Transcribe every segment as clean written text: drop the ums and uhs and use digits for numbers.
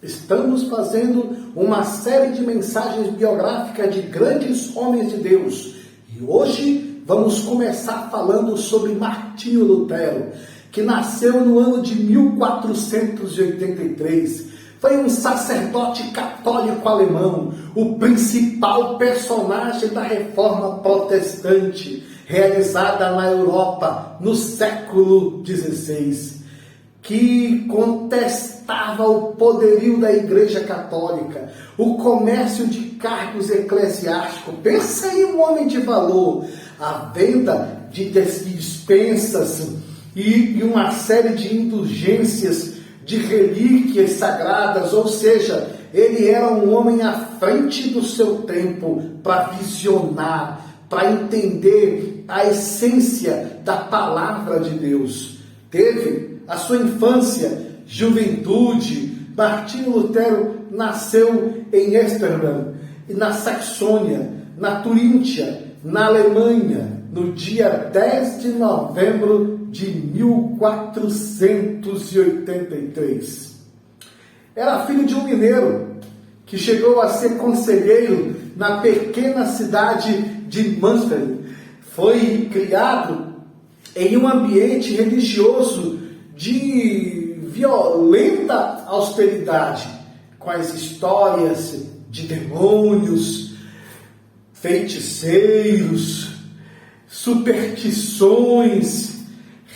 Estamos fazendo uma série de mensagens biográficas de grandes homens de Deus. E hoje vamos começar falando sobre Martinho Lutero, que nasceu no ano de 1483. Foi um sacerdote católico alemão, o principal personagem da Reforma Protestante, realizada na Europa no século XVI, que contestava o poderio da Igreja Católica, o comércio de cargos eclesiásticos. Pensa em um homem de valor, a venda de dispensas e uma série de indulgências de relíquias sagradas, ou seja, ele era um homem à frente do seu tempo para visionar, para entender a essência da palavra de Deus. Teve a sua infância, juventude. Martinho Lutero nasceu em Esterland, na Saxônia, na Turíntia, na Alemanha, no dia 10 de novembro de 1483. Era filho de um mineiro que chegou a ser conselheiro na pequena cidade de Mansfeld. Foi criado em um ambiente religioso de violenta austeridade, com as histórias de demônios, feiticeiros, superstições.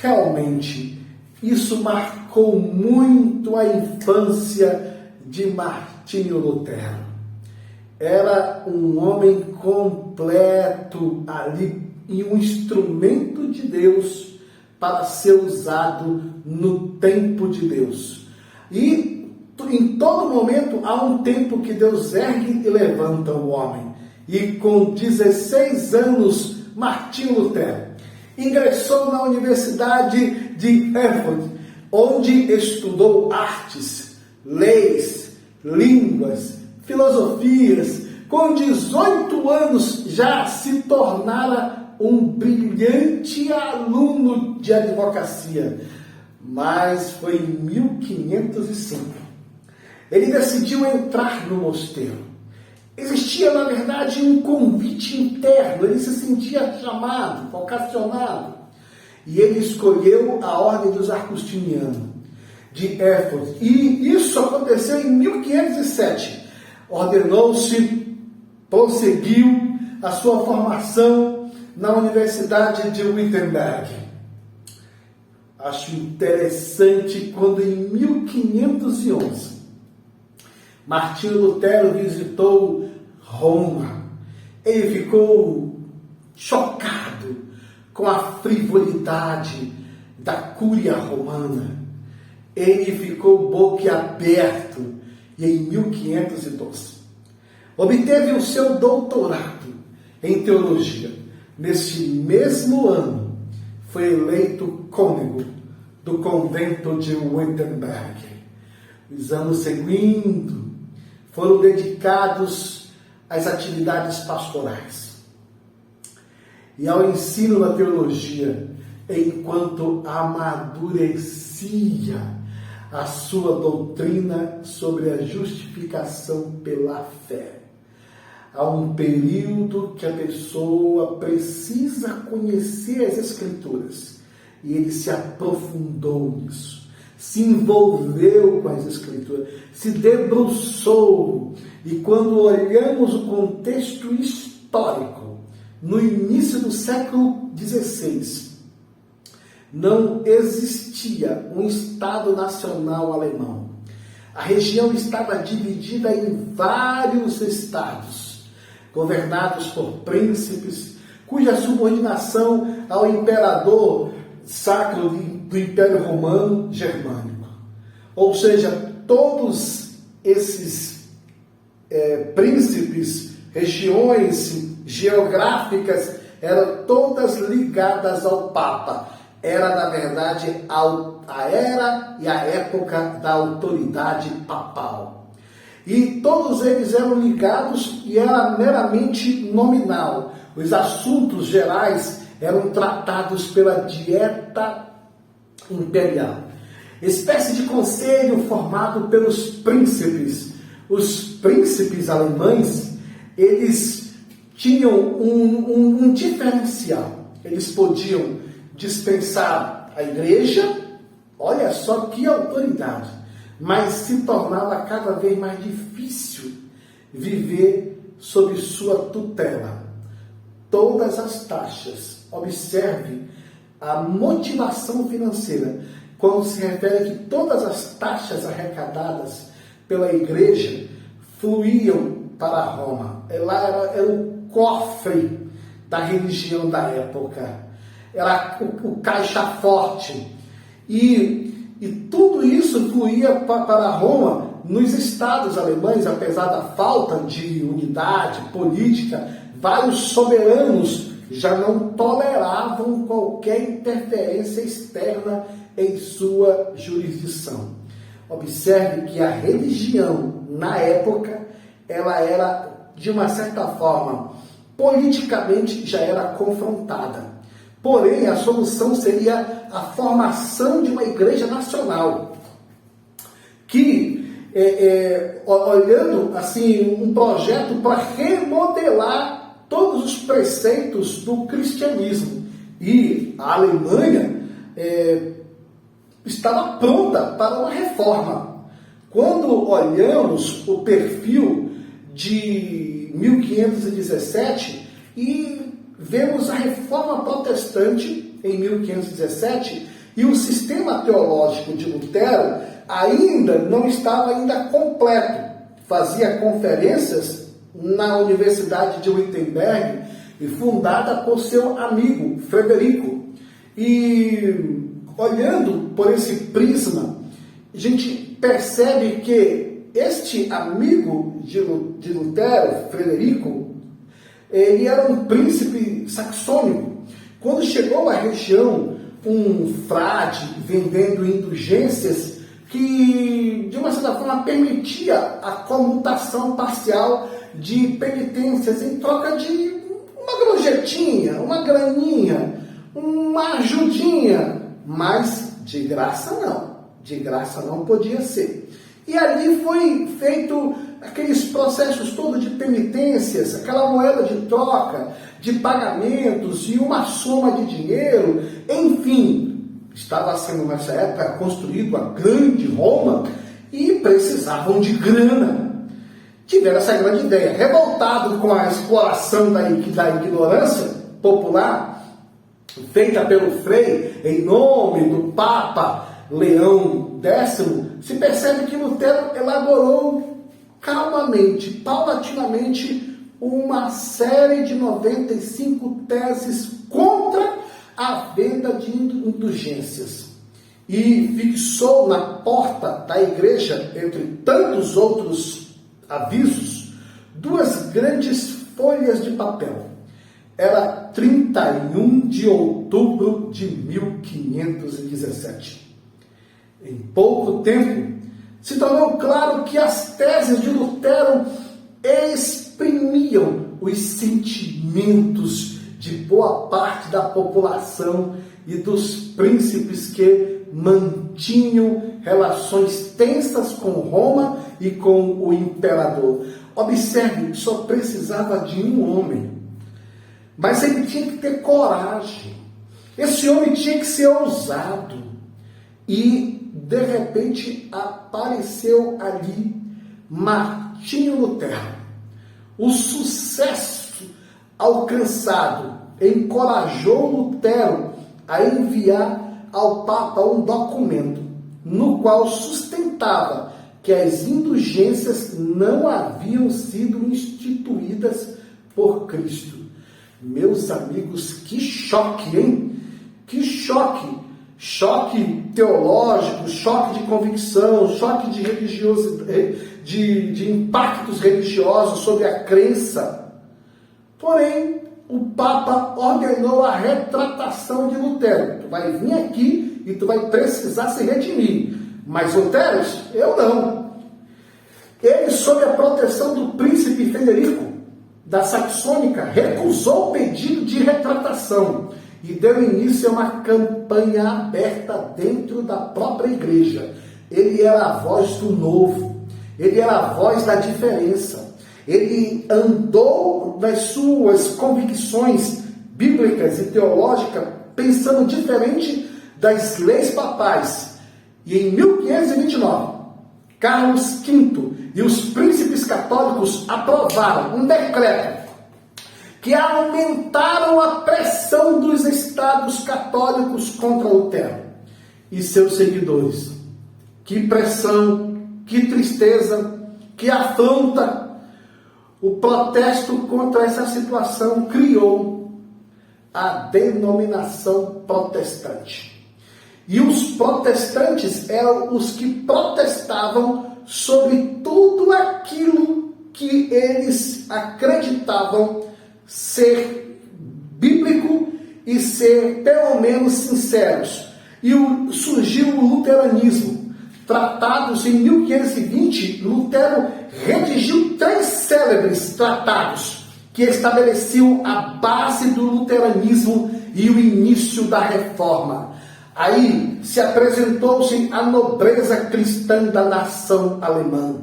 Realmente, isso marcou muito a infância de Martinho Lutero. Era um homem completo ali e um instrumento de Deus para ser usado no tempo de Deus. E em todo momento há um tempo que Deus ergue e levanta o homem. E com 16 anos, Martinho Lutero ingressou na Universidade de Erfurt, onde estudou artes, leis, línguas, filosofias. Com 18 anos já se tornara um brilhante aluno de advocacia. Mas foi em 1505. Ele decidiu entrar no mosteiro. Existia, na verdade, um convite interno. Ele se sentia chamado, vocacionado. E ele escolheu a Ordem dos Agostinianos de Erfurt. E isso aconteceu em 1507. Ordenou-se, prosseguiu a sua formação na Universidade de Wittenberg. Acho interessante quando em 1511 Martinho Lutero visitou Roma. Ele ficou chocado com a frivolidade da cúria romana. Ele ficou boquiaberto e em 1512 obteve o seu doutorado em teologia. Neste mesmo ano foi eleito cônego do convento de Wittenberg. Os anos seguintes foram dedicados às atividades pastorais e ao ensino da teologia, enquanto amadurecia a sua doutrina sobre a justificação pela fé. Há um período que a pessoa precisa conhecer as Escrituras, e ele se aprofundou nisso, se envolveu com as Escrituras, se debruçou. E quando olhamos o contexto histórico, no início do século XVI, não existia um Estado nacional alemão. A região estava dividida em vários estados, governados por príncipes, cuja subordinação ao imperador sacro do Império Romano Germânico. Ou seja, todos esses príncipes, regiões geográficas, eram todas ligadas ao Papa. Era, na verdade, a era e a época da autoridade papal. E todos eles eram ligados e era meramente nominal. Os assuntos gerais eram tratados pela dieta imperial. espécie de conselho formado pelos príncipes. Os príncipes alemães, eles tinham um diferencial. Eles podiam dispensar a igreja, olha só que autoridade, mas se tornava cada vez mais difícil viver sob sua tutela. Todas as taxas, observe a motivação financeira, quando se refere que todas as taxas arrecadadas pela igreja fluíam para Roma. Ela era o cofre da religião da época, era o caixa forte, e tudo isso fluía para Roma. Nos estados alemães, apesar da falta de unidade política, vários soberanos já não toleravam qualquer interferência externa em sua jurisdição. Observe que a religião, na época, ela era, de uma certa forma, politicamente já era confrontada. Porém, a solução seria a formação de uma igreja nacional, que, olhando assim, um projeto para remodelar todos os preceitos do cristianismo. E a Alemanha estava pronta para uma reforma. Quando olhamos o perfil de 1517 e vemos a reforma protestante em 1517 e o sistema teológico de Lutero ainda não estava completo. Fazia conferências na Universidade de Wittenberg, fundada por seu amigo Frederico. E olhando por esse prisma, a gente percebe que este amigo de Lutero, Frederico, ele era um príncipe saxônico. Quando chegou à região, um frade vendendo indulgências que, de uma certa forma, permitia a comutação parcial de penitências em troca de uma gorjetinha, uma graninha, uma ajudinha, mas de graça não podia ser. E ali foi feito aqueles processos todos de penitências, aquela moeda de troca, de pagamentos e uma soma de dinheiro, enfim, estava sendo nessa época construído a grande Roma e precisavam de grana. Tiveram essa grande ideia, revoltado com a exploração da ignorância popular, feita pelo Frei, em nome do Papa Leão X, se percebe que Lutero elaborou calmamente, paulatinamente, uma série de 95 teses contra a venda de indulgências. E fixou na porta da igreja, entre tantos outros avisos, duas grandes folhas de papel. Era 31 de outubro de 1517. Em pouco tempo, se tornou claro que as teses de Lutero exprimiam os sentimentos de boa parte da população e dos príncipes que mantinham relações tensas com Roma e com o imperador. Observe, só precisava de um homem, mas ele tinha que ter coragem. Esse homem tinha que ser ousado. E, de repente, apareceu ali Martinho Lutero. O sucesso alcançado encorajou Lutero a enviar ao Papa um documento no qual sustentava que as indulgências não haviam sido instituídas por Cristo. Meus amigos, que choque, hein? Que choque! Choque teológico, choque de convicção, choque de religiosidade, de impactos religiosos sobre a crença. Porém, o Papa ordenou a retratação de Lutero. Tu vai vir aqui e tu vai precisar se redimir. Mas Lutero, eu não. Ele, sob a proteção do príncipe Frederico, da Saxônica, recusou o pedido de retratação e deu início a uma campanha aberta dentro da própria igreja. Ele era a voz do novo, ele era a voz da diferença. Ele andou nas suas convicções bíblicas e teológicas pensando diferente das leis papais. E em 1529, Carlos V e os príncipes católicos aprovaram um decreto que aumentaram a pressão dos estados católicos contra Lutero e seus seguidores. Que pressão, que tristeza, que afronta! O protesto contra essa situação criou a denominação protestante. E os protestantes eram os que protestavam sobre tudo aquilo que eles acreditavam ser bíblico e ser pelo menos sinceros. E surgiu o luteranismo. Tratados em 1520, Lutero redigiu 3 célebres tratados que estabeleciam a base do luteranismo e o início da reforma. Aí se apresentou-se a nobreza cristã da nação alemã.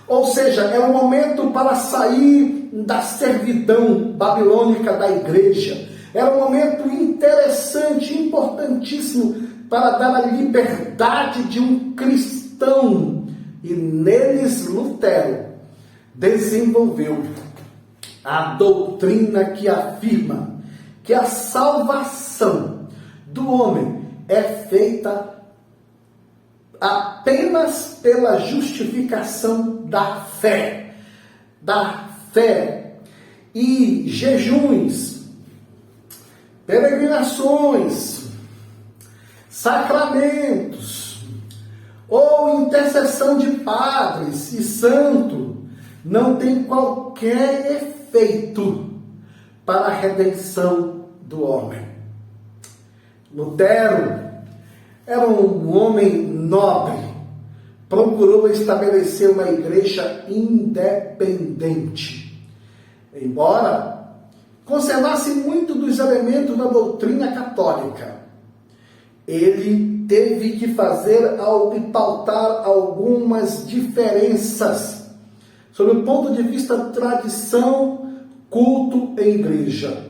Ou seja, é um momento para sair da servidão babilônica da igreja. Era um momento interessante, importantíssimo, para dar a liberdade de um cristão. E neles Lutero desenvolveu a doutrina que afirma que a salvação do homem é feita apenas pela justificação da fé. Da fé. E jejuns, peregrinações, sacramentos ou intercessão de padres e santo não tem qualquer efeito para a redenção do homem. Lutero era um homem nobre, procurou estabelecer uma igreja independente, embora conservasse muito dos elementos da doutrina católica. Ele teve que fazer e pautar algumas diferenças sob o ponto de vista tradição, culto e igreja.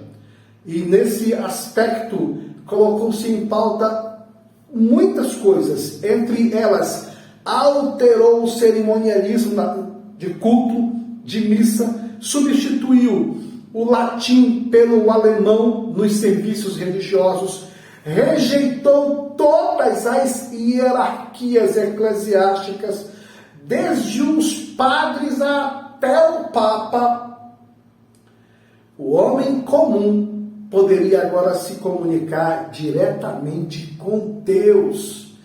E nesse aspecto colocou-se em pauta muitas coisas. Entre elas, alterou o cerimonialismo de culto, de missa, substituiu o latim pelo alemão nos serviços religiosos, rejeitou todas as hierarquias eclesiásticas, desde os padres até o Papa. O homem comum poderia agora se comunicar diretamente com Deus.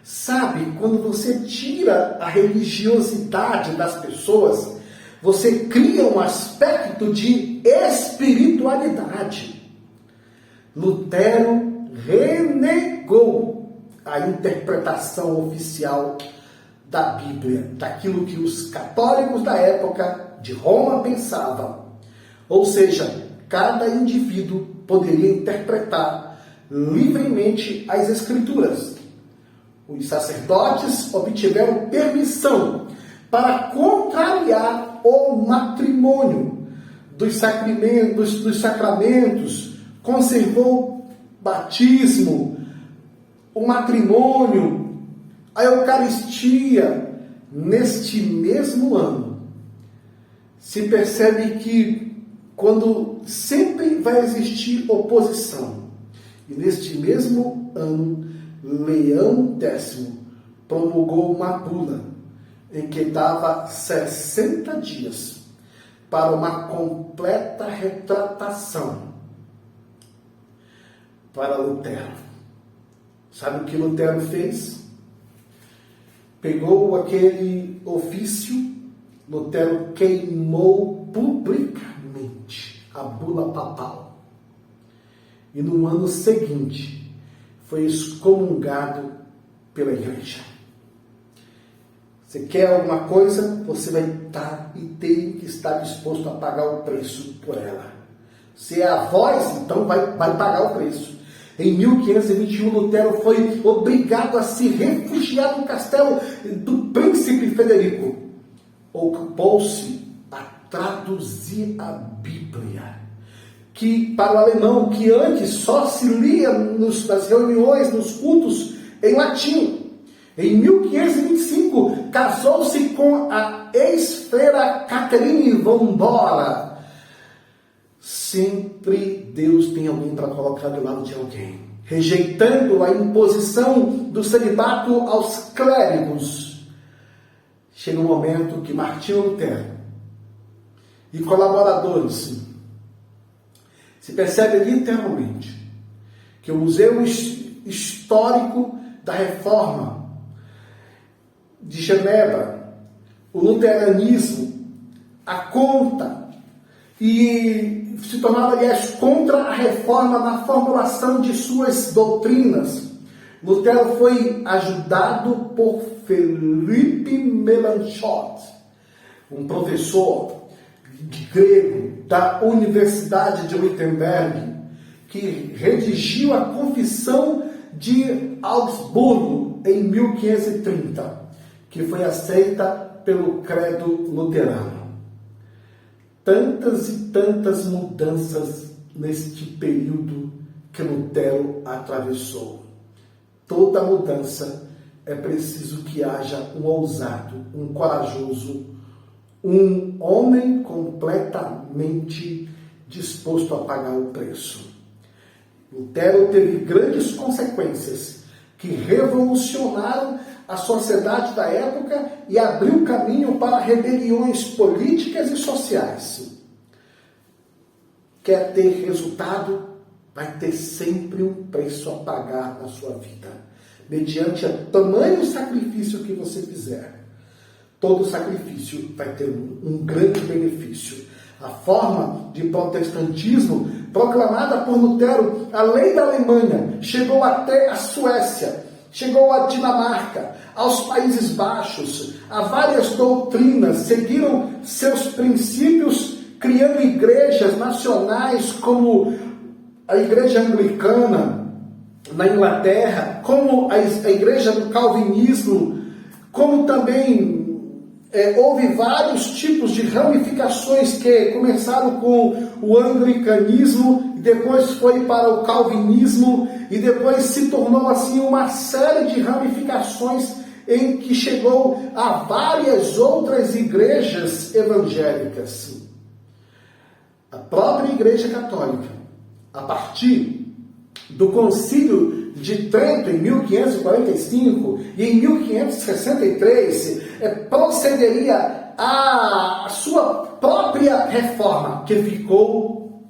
Sabe, quando você tira a religiosidade das pessoas, você cria um aspecto de espiritualidade. Lutero renegou a interpretação oficial da Bíblia, daquilo que os católicos da época de Roma pensavam. Ou seja, cada indivíduo poderia interpretar livremente as Escrituras. Os sacerdotes obtiveram permissão para contrariar o matrimônio dos sacramentos, conservou batismo, o matrimônio, a Eucaristia. Neste mesmo ano, se percebe que quando sempre vai existir oposição, e neste mesmo ano, Leão X promulgou uma bula em que dava 60 dias para uma completa retratação para Lutero. Sabe o que Lutero fez? Pegou aquele ofício, Lutero queimou publicamente a bula papal. E no ano seguinte foi excomungado pela igreja. Você quer alguma coisa, você vai estar e tem que estar disposto a pagar o preço por ela. Se é a voz, então vai pagar o preço. Em 1521, Lutero foi obrigado a se refugiar no castelo do príncipe Frederico. Ocupou-se a traduzir a Bíblia, que para o alemão, que antes só se lia nas reuniões, nos cultos, em latim. Em 1525, casou-se com a ex-freira Catherine von Bora. Sempre Deus tem alguém para colocar do lado de alguém. Rejeitando a imposição do celibato aos clérigos, chega um momento que Martinho Lutero e colaboradores se percebe literalmente que o Museu Histórico da Reforma de Genebra, o luteranismo, a conta, e se tornava, aliás, contra a reforma na formulação de suas doutrinas. Lutero foi ajudado por Felipe Melanchthon, um professor grego da Universidade de Wittenberg, que redigiu a Confissão de Augsburgo em 1530, que foi aceita pelo credo luterano. Tantas e tantas mudanças neste período que Lutero atravessou. Toda mudança é preciso que haja um ousado, um corajoso, um homem completamente disposto a pagar o preço. Lutero teve grandes consequências que revolucionaram a sociedade da época e abriu caminho para rebeliões políticas e sociais. Quer ter resultado? Vai ter sempre um preço a pagar na sua vida, mediante o tamanho sacrifício que você fizer. Todo sacrifício vai ter um grande benefício. A forma de protestantismo proclamada por Lutero, além da Alemanha, chegou até a Suécia, chegou à Dinamarca, aos Países Baixos, a várias doutrinas, seguiram seus princípios, criando igrejas nacionais como a Igreja Anglicana na Inglaterra, como a Igreja do Calvinismo, como também houve vários tipos de ramificações que começaram com o anglicanismo, depois foi para o calvinismo e depois se tornou assim uma série de ramificações em que chegou a várias outras igrejas evangélicas. A própria Igreja Católica, a partir do Concílio de Trento em 1545 e em 1563, procederia à sua própria reforma, que ficou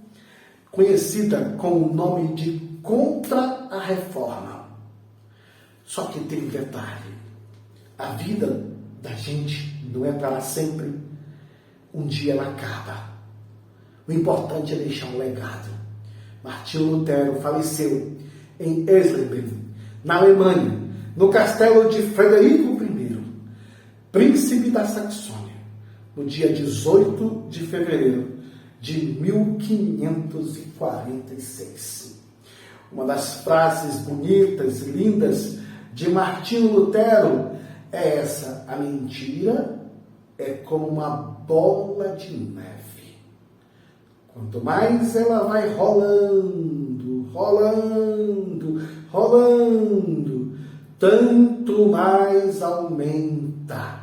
conhecida com o nome de Contra a Reforma. Só que tem um detalhe: a vida da gente não é para sempre. Um dia ela acaba. O importante é deixar um legado. Martinho Lutero faleceu em Eisleben, na Alemanha, no castelo de Frederico I, príncipe da Saxônia, no dia 18 de fevereiro de 1546. Uma das frases bonitas e lindas de Martinho Lutero é essa: a mentira é como uma bola de neve. Quanto mais ela vai rolando, tanto mais aumenta.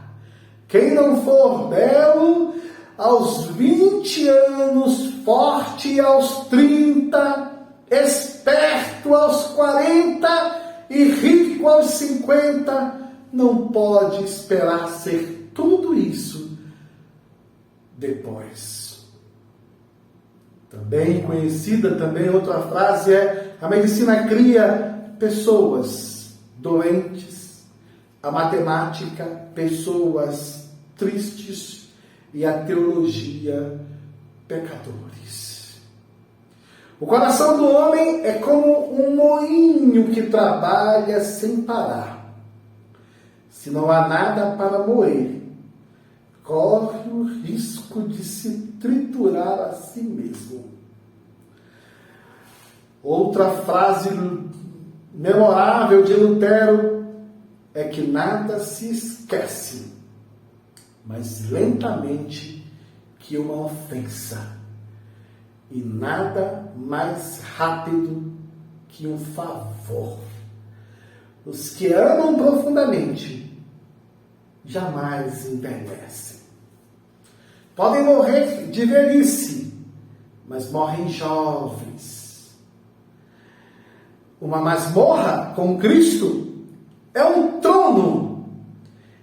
Quem não for belo aos 20 anos, forte aos 30, esperto aos 40 e rico aos 50, não pode esperar ser tudo isso depois. Também conhecida, outra frase é: a medicina cria pessoas doentes, a matemática pessoas tristes e a teologia pecadores. O coração do homem é como um moinho que trabalha sem parar. Se não há nada para moer, corre o risco de se triturar a si mesmo. Outra frase memorável de Lutero é que nada se esquece, mas lentamente que uma ofensa, e nada mais rápido que um favor. Os que amam profundamente jamais envelhecem. Podem morrer de velhice, mas morrem jovens. Uma masmorra com Cristo é um trono,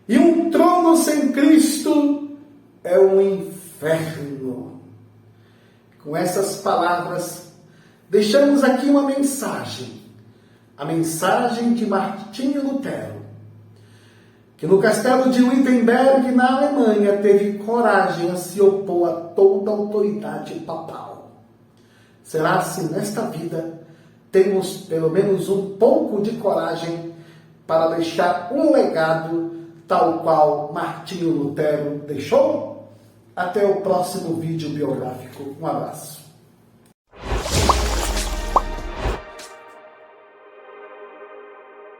e um trono sem Cristo é um inferno. Com essas palavras, deixamos aqui uma mensagem, a mensagem de Martinho Lutero, que no castelo de Wittenberg, na Alemanha, teve coragem a se opor a toda a autoridade papal. Será se nesta vida temos pelo menos um pouco de coragem para deixar um legado tal qual Martinho Lutero deixou? Até o próximo vídeo biográfico. Um abraço.